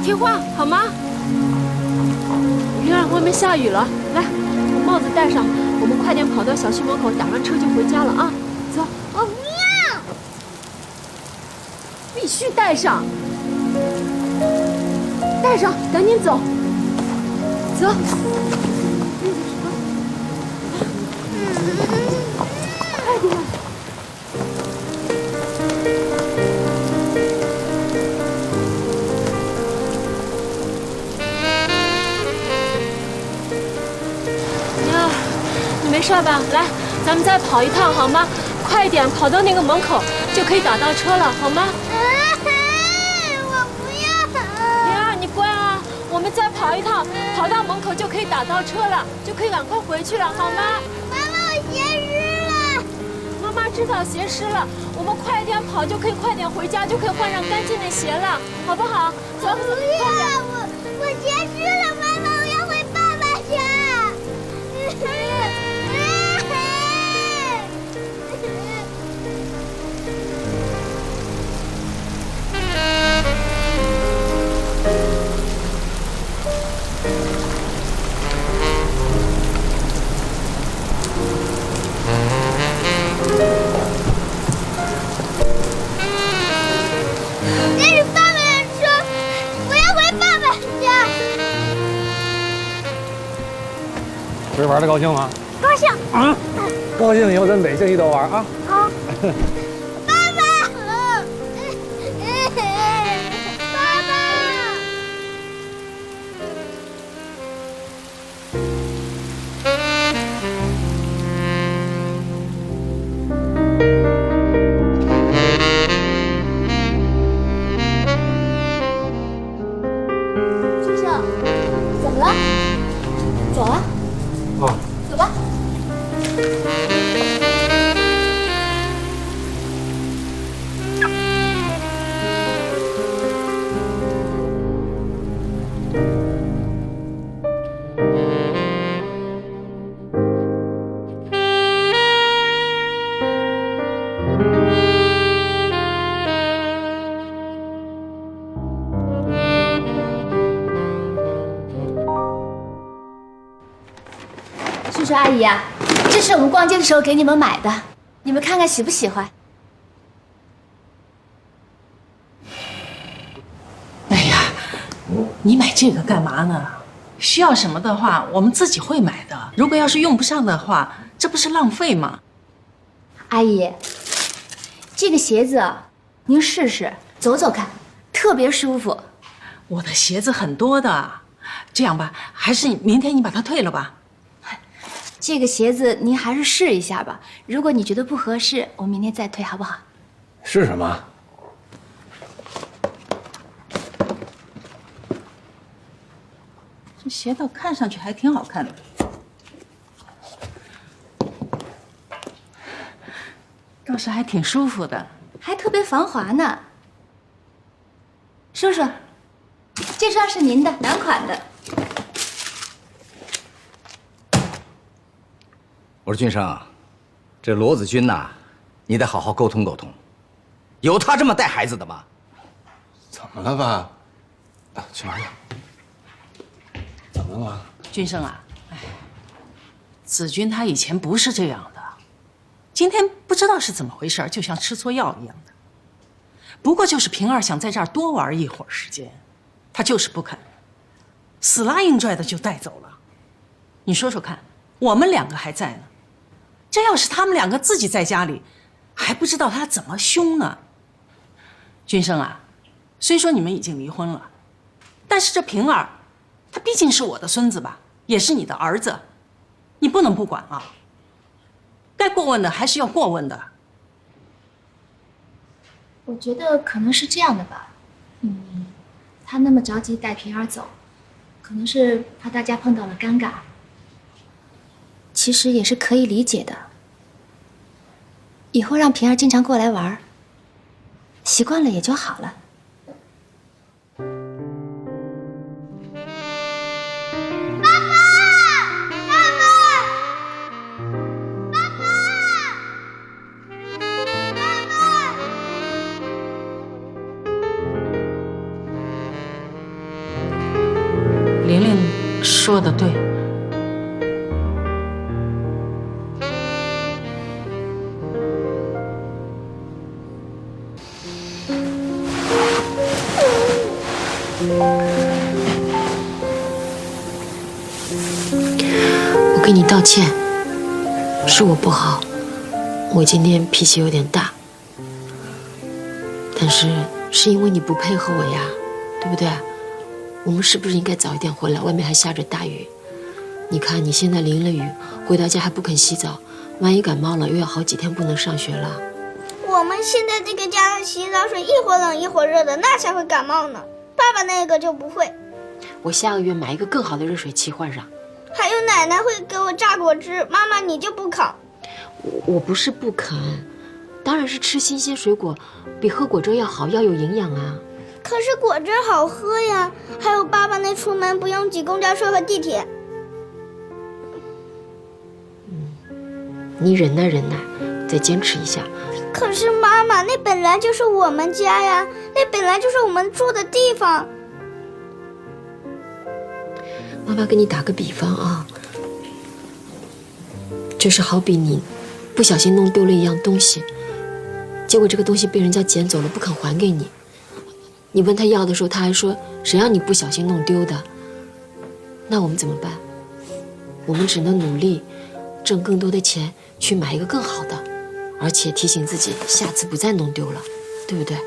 听话好吗？平儿，外面下雨了，来，把帽子戴上，我们快点跑到小区门口，打上车就回家了啊！走。我不要。必须戴上，戴上，赶紧走。走。快点。你没事吧？来，咱们再跑一趟好吗？快一点，跑到那个门口就可以打到车了，好吗？我不要。平儿，你乖啊！我们再跑一趟，跑到门口就可以打到车了，就可以赶快回去了，好吗？妈妈，我鞋湿了。妈妈知道鞋湿了，我们快一点跑就可以快点回家，就可以换上干净的鞋了，好不好？走，不要，我鞋湿了，妈妈，我要回爸爸家。这是爸爸的车，我要回爸爸家。这玩的高兴吗？高兴啊！高兴以后咱北京一道玩啊！好。爸爸，爸爸。先生，怎么了？走啊！啊，走吧。叔叔阿姨啊，这是我们逛街的时候给你们买的，你们看看喜不喜欢？哎呀，你买这个干嘛呢？需要什么的话，我们自己会买的。如果要是用不上的话，这不是浪费吗？阿姨，这个鞋子您试试，走走看，特别舒服。我的鞋子很多的，这样吧，还是明天你把它退了吧。这个鞋子您还是试一下吧，如果你觉得不合适，我明天再退，好不好？是什么？这鞋倒看上去还挺好看的，倒是还挺舒服的，还特别防滑呢。叔叔，这双是您的，男款的。我说俊生，这罗子君呐，你得好好沟通沟通，有他这么带孩子的吗？怎么了爸？去玩去。怎么了？君生啊，哎，子君他以前不是这样的，今天不知道是怎么回事，就像吃错药一样的。不过就是平儿想在这儿多玩一会儿时间，他就是不肯，死拉硬拽的就带走了。你说说看，我们两个还在呢，这要是他们两个自己在家里，还不知道他怎么凶呢。君生啊，虽说你们已经离婚了，但是这平儿，他毕竟是我的孙子吧，也是你的儿子，你不能不管啊。该过问的还是要过问的。我觉得可能是这样的吧，他那么着急带平儿走，可能是怕大家碰到了尴尬，其实也是可以理解的。以后让平儿经常过来玩，习惯了也就好了。说的对。我跟你道歉，是我不好，我今天脾气有点大，但是是因为你不配合我呀，对不对？我们是不是应该早一点回来？外面还下着大雨，你看你现在淋了雨，回到家还不肯洗澡，万一感冒了又要好几天不能上学了。我们现在这个家的洗澡水一会儿冷一会儿热的，那才会感冒呢。爸爸那个就不会。我下个月买一个更好的热水器换上。还有奶奶会给我榨果汁，妈妈你就不肯。我不是不肯，当然是吃新鲜水果比喝果汁要好，要有营养啊。可是果汁好喝呀，还有爸爸那出门不用挤公交车和地铁。你忍耐忍耐，再坚持一下。可是妈妈，那本来就是我们家呀，那本来就是我们住的地方。妈妈给你打个比方啊，就是好比你不小心弄丢了一样东西，结果这个东西被人家捡走了，不肯还给你。你问他要的时候，他还说谁让你不小心弄丢的。那我们怎么办？我们只能努力挣更多的钱去买一个更好的，而且提醒自己下次不再弄丢了，对不对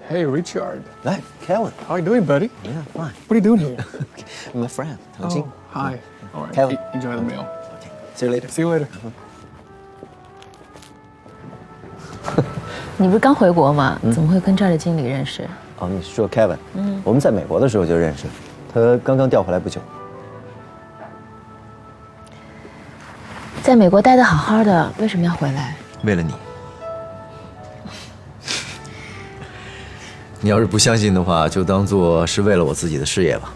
？Hey, Richard. Right, Kevin. How are you doing, buddy? Yeah, fine. What are you doing here? I'm a friend. Oh, hi. All right. Kevin. Enjoy the meal. Okay. See you later. See you later. 你不是刚回国吗？怎么会跟这儿的经理认识？哦，你是说 Kevin？我们在美国的时候就认识，他刚刚调回来不久。在美国待得好好的，为什么要回来？为了你。你要是不相信的话，就当做是为了我自己的事业吧。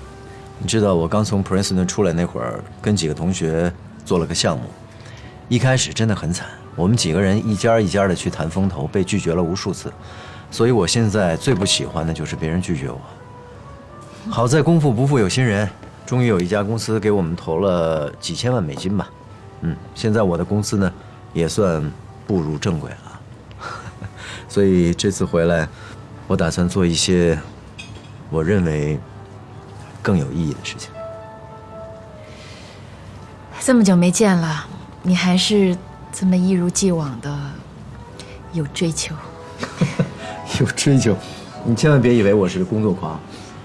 你知道我刚从普林斯顿出来那会儿，跟几个同学做了个项目，一开始真的很惨，我们几个人一家一家的去谈风投，被拒绝了无数次。所以我现在最不喜欢的就是别人拒绝我。好在功夫不负有心人，终于有一家公司给我们投了几千万美金吧。现在我的公司呢，也算步入正轨了。所以这次回来，我打算做一些我认为更有意义的事情。这么久没见了，你还是这么一如既往的有追求。有追求，你千万别以为我是工作狂。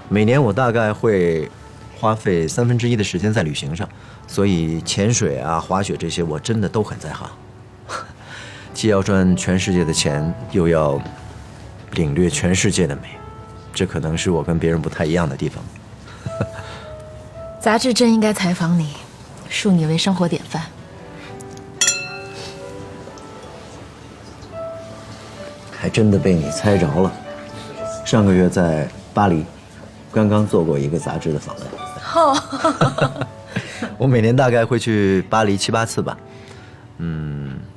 每年我大概会花费1/3的时间在旅行上，所以潜水啊、滑雪这些我真的都很在行。既要赚全世界的钱，又要领略全世界的美，这可能是我跟别人不太一样的地方。杂志真应该采访你，树你为生活典范。还真的被你猜着了。上个月在巴黎，刚刚做过一个杂志的访问。我每年大概会去巴黎7、8次吧。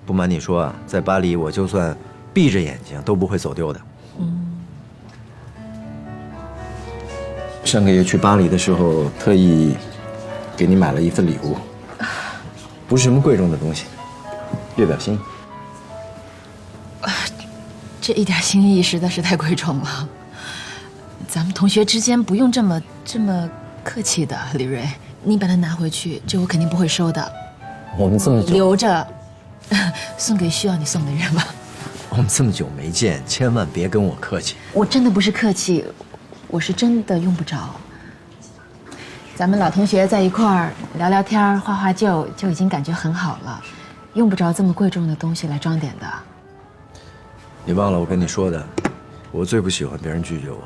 不瞒你说啊，在巴黎我就算闭着眼睛都不会走丢的。上个月去巴黎的时候，特意给你买了一份礼物，不是什么贵重的东西，略表心意。这一点心意实在是太贵重了。咱们同学之间不用这么客气的，李瑞，你把它拿回去，这我肯定不会收的。我们这么久留着，送给需要你送的人吧。我们这么久没见，千万别跟我客气。我真的不是客气，我是真的用不着。咱们老同学在一块儿聊聊天、画画就已经感觉很好了，用不着这么贵重的东西来装点的。你忘了我跟你说的，我最不喜欢别人拒绝我。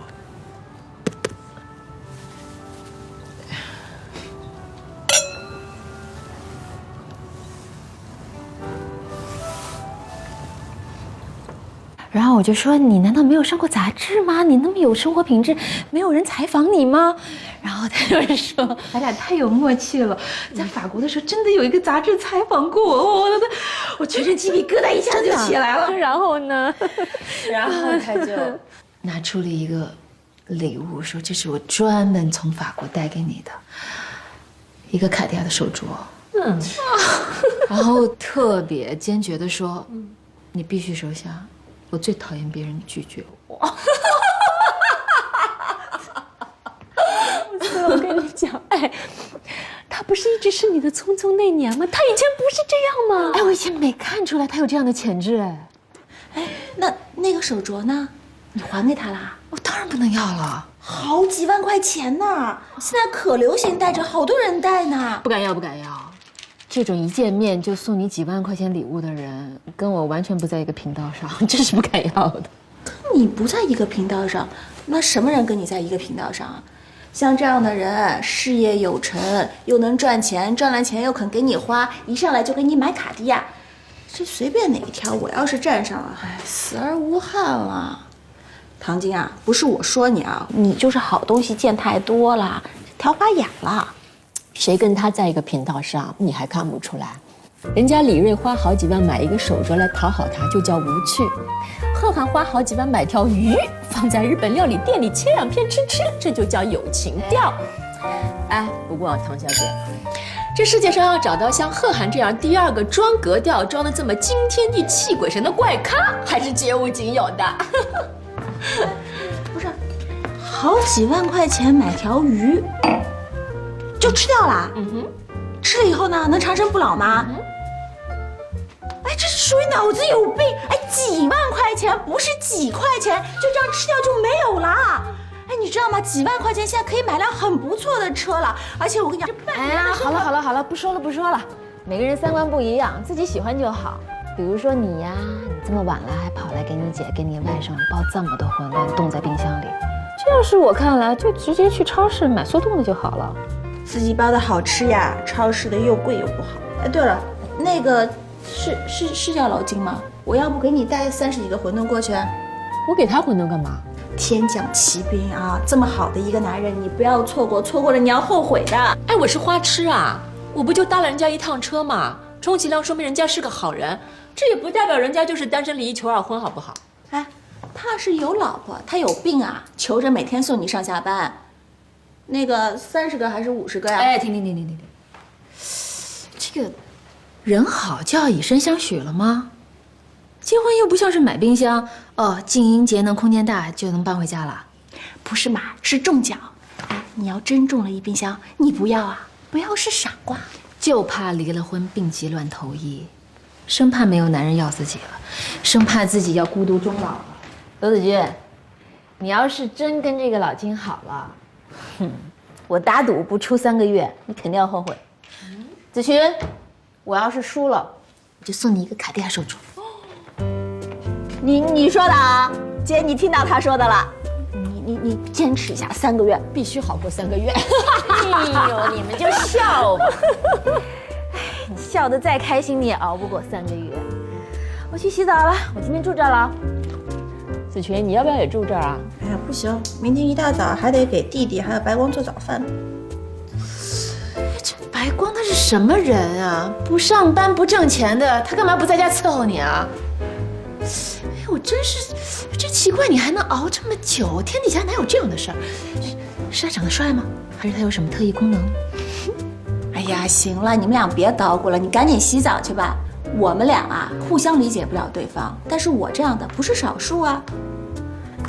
然后我就说：“你难道没有上过杂志吗？你那么有生活品质，没有人采访你吗？”然后他就说：“咱俩太有默契了，在法国的时候真的有一个杂志采访过我，我全身鸡皮疙瘩一下就起来了。”然后呢？然后他就拿出了一个礼物，说：“这是我专门从法国带给你的一个卡地亚的手镯。”然后特别坚决地说：“你必须收下。”我最讨厌别人拒绝我。所以我跟你讲，哎，他不是一直是你的匆匆那年吗？他以前不是这样吗？哎，我以前没看出来他有这样的潜质，哎，那个手镯呢？你还给他啦？我当然不能要了，好几万块钱呢，现在可流行戴着，好多人戴呢。不敢要，不敢要。这种一见面就送你几万块钱礼物的人，跟我完全不在一个频道上，真是不敢要的。你不在一个频道上，那什么人跟你在一个频道上啊？像这样的人，事业有成，又能赚钱，赚了钱又肯给你花，一上来就给你买卡地亚，这随便哪一条，我要是站上了，哎，死而无憾了。唐晶啊，不是我说你啊，你就是好东西见太多了，挑花眼了。谁跟他在一个频道上，你还看不出来？人家李锐花好几万买一个手镯来讨好他，就叫无趣；贺涵花好几万买条鱼，放在日本料理店里切2片吃，这就叫有情调。哎，不过唐小姐，这世界上要找到像贺涵这样第2个装格调装得这么惊天地泣鬼神的怪咖，还是绝无仅有的。不是，好几万块钱买条鱼。就吃掉了，吃了以后呢，能长生不老吗？哎，这是属于脑子有病！哎，几万块钱不是几块钱，就这样吃掉就没有了。哎，你知道吗？几万块钱现在可以买辆很不错的车了，而且我跟你讲，哎呀，好了，不说了，每个人3观不一样，自己喜欢就好。比如说你呀，你这么晚了还跑来给你姐、给你外甥包这么多馄饨，冻在冰箱里，这要是我看来，就直接去超市买速冻的就好了。自己包的好吃呀，超市的又贵又不好。哎，对了，那个是叫老金吗？我要不给你带30几个馄饨过去？我给他馄饨干嘛？天降奇兵啊！这么好的一个男人，你不要错过，错过了你要后悔的。哎，我是花痴啊！我不就搭了人家一趟车吗？充其量说明人家是个好人，这也不代表人家就是单身离异求2婚，好不好？哎，他是有老婆，他有病啊，求着每天送你上下班。那个30个还是50个呀？哎，停！这个人好就要以身相许了吗？结婚又不像是买冰箱哦，静音节能空间大就能搬回家了。不是嘛，是中奖。哎，你要真中了一冰箱，你不要啊？不要是傻瓜。就怕离了婚病急乱投医，生怕没有男人要自己了，生怕自己要孤独终老了。罗子君，你要是真跟这个老金好了，我打赌不出3个月，你肯定要后悔。子群，我要是输了，我就送你一个卡地亚手镯。你说的啊，姐，你听到他说的了。你坚持一下3个月，必须好过3个月。哎呦，你们就笑吧。哎，你笑得再开心，你也熬不过3个月。我去洗澡了，我今天住这儿了。子群，你要不要也住这儿啊？哎呀，不行，明天一大早还得给弟弟还有白光做早饭。这白光他是什么人啊？不上班不挣钱的，他干嘛不在家伺候你啊？哎，我真奇怪，你还能熬这么久，天底下哪有这样的事儿？是他长得帅吗？还是他有什么特异功能？哎呀，行了，你们俩别捣鼓了，你赶紧洗澡去吧。我们俩啊，互相理解不了对方，但是我这样的不是少数啊。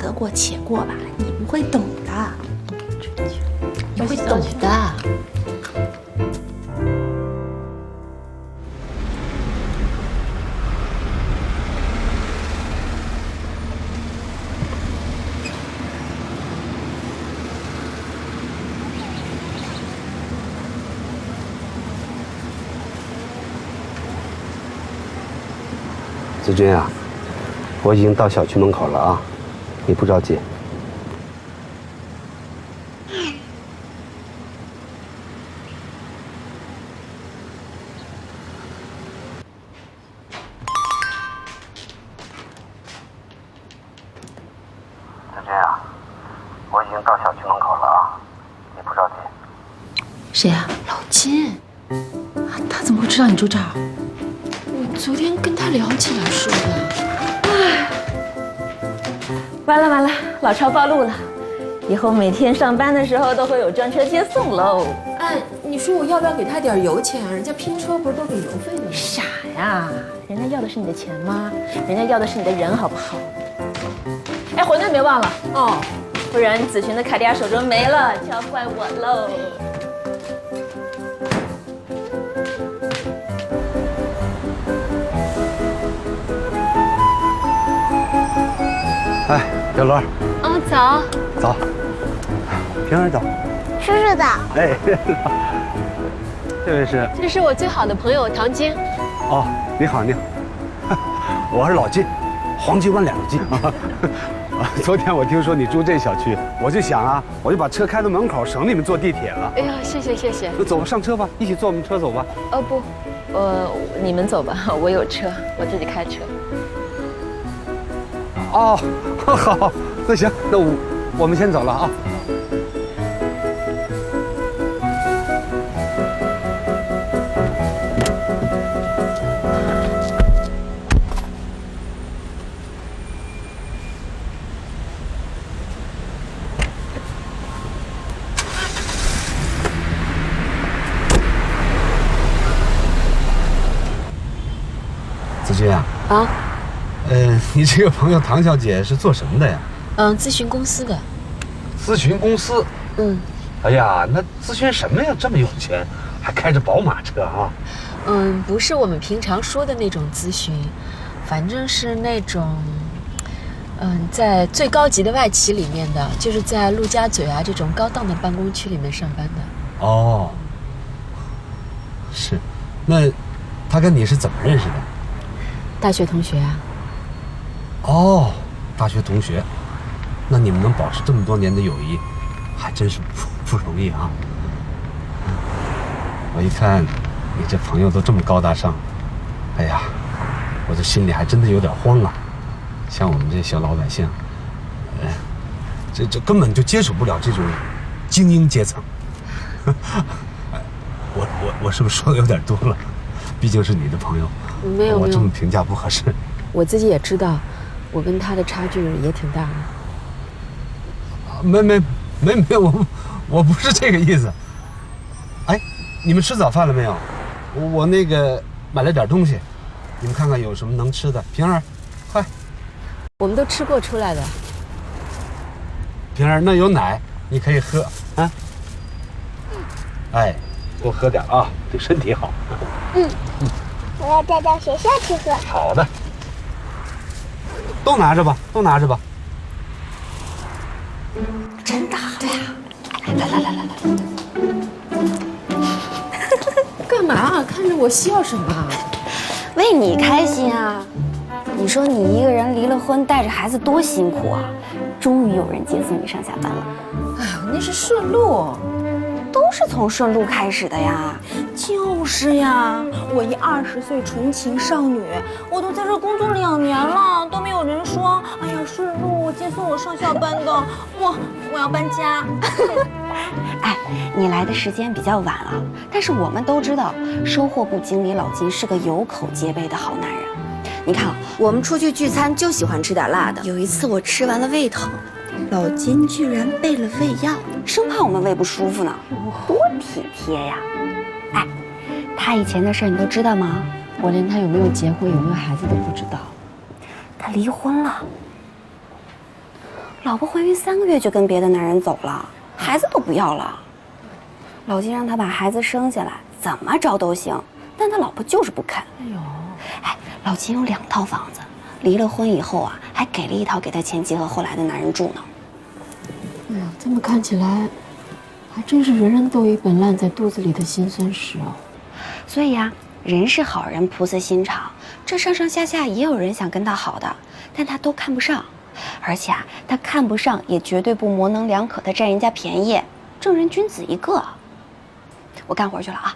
得过且过吧，你不会懂的。你会懂的。子君啊，我已经到小区门口了啊，你不着急。到小区门口了啊，你不着急。谁呀？老金。他怎么会知道你住这儿？我昨天跟他聊起来说的。唉，完了完了，老超暴露了，以后每天上班的时候都会有专车接送喽。哎，你说我要不要给他点油钱啊？人家拼车不是都给油费的吗？傻呀，人家要的是你的钱吗？人家要的是你的人，好不好？哎，馄饨别忘了哦，不然子璇的卡地亚手镯没了就要怪我喽。哎，小罗。早。早。平儿早。叔叔早。哎，这位是？这是我最好的朋友唐晶。哦，你好，你好。我是老金，黄金万两的金。昨天我听说你住这小区，我就想啊，我就把车开到门口，省你们坐地铁了。哎呀，谢谢谢谢。那走吧，上车吧，一起坐我们车走吧。不，你们走吧，我有车，我自己开车。哦，好，那行，那我们先走了啊。子君啊。啊。你这个朋友唐小姐是做什么的呀？咨询公司的。咨询公司？哎呀，那咨询什么呀？这么有钱，还开着宝马车啊？不是我们平常说的那种咨询，反正是那种，在最高级的外企里面的，就是在陆家嘴啊这种高档的办公区里面上班的。哦，是，那他跟你是怎么认识的？大学同学啊。哦，大学同学，那你们能保持这么多年的友谊，还真是不容易啊。我一看你这朋友都这么高大上，哎呀，我这心里还真的有点慌啊。像我们这小老百姓，这根本就接触不了这种精英阶层。我是不是说的有点多了？毕竟是你的朋友，没有，我这么评价不合适。我自己也知道，我跟他的差距也挺大的。没，我不是这个意思。哎，你们吃早饭了没有？我那个买了点东西，你们看看有什么能吃的。平儿，快。我们都吃过出来的。平儿，那有奶，你可以喝啊。哎，多喝点啊，对身体好。我要带到学校去喝。好的。都拿着吧，都拿着吧。真大。对呀。来。干嘛？看着我笑什么？为你开心啊！你说你一个人离了婚，带着孩子多辛苦啊！终于有人接送你上下班了。哎呦，那是顺路。都是从顺路开始的呀。就是呀，我一20岁纯情少女，我都在这工作2年了，都没有人说，哎呀，顺路接送我上下班的，我要搬家。哎，你来的时间比较晚了，但是我们都知道，收货部经理老金是个有口皆碑的好男人。你看啊，我们出去聚餐就喜欢吃点辣的，有一次我吃完了胃疼。老金居然备了胃药，生怕我们胃不舒服呢，多体贴呀！哎，他以前的事你都知道吗？我连他有没有结婚、有没有孩子都不知道。他离婚了，老婆怀孕3个月就跟别的男人走了，孩子都不要了。老金让他把孩子生下来，怎么着都行，但他老婆就是不肯。哎，老金有2套房子。离了婚以后啊，还给了1套给他前妻和后来的男人住呢。哎呀，这么看起来，还真是人人都有一本烂在肚子里的辛酸史哦。所以啊，人是好人，菩萨心肠。这上上下下也有人想跟他好的，但他都看不上。而且啊，他看不上也绝对不模棱两可的占人家便宜，正人君子一个。我干活去了啊。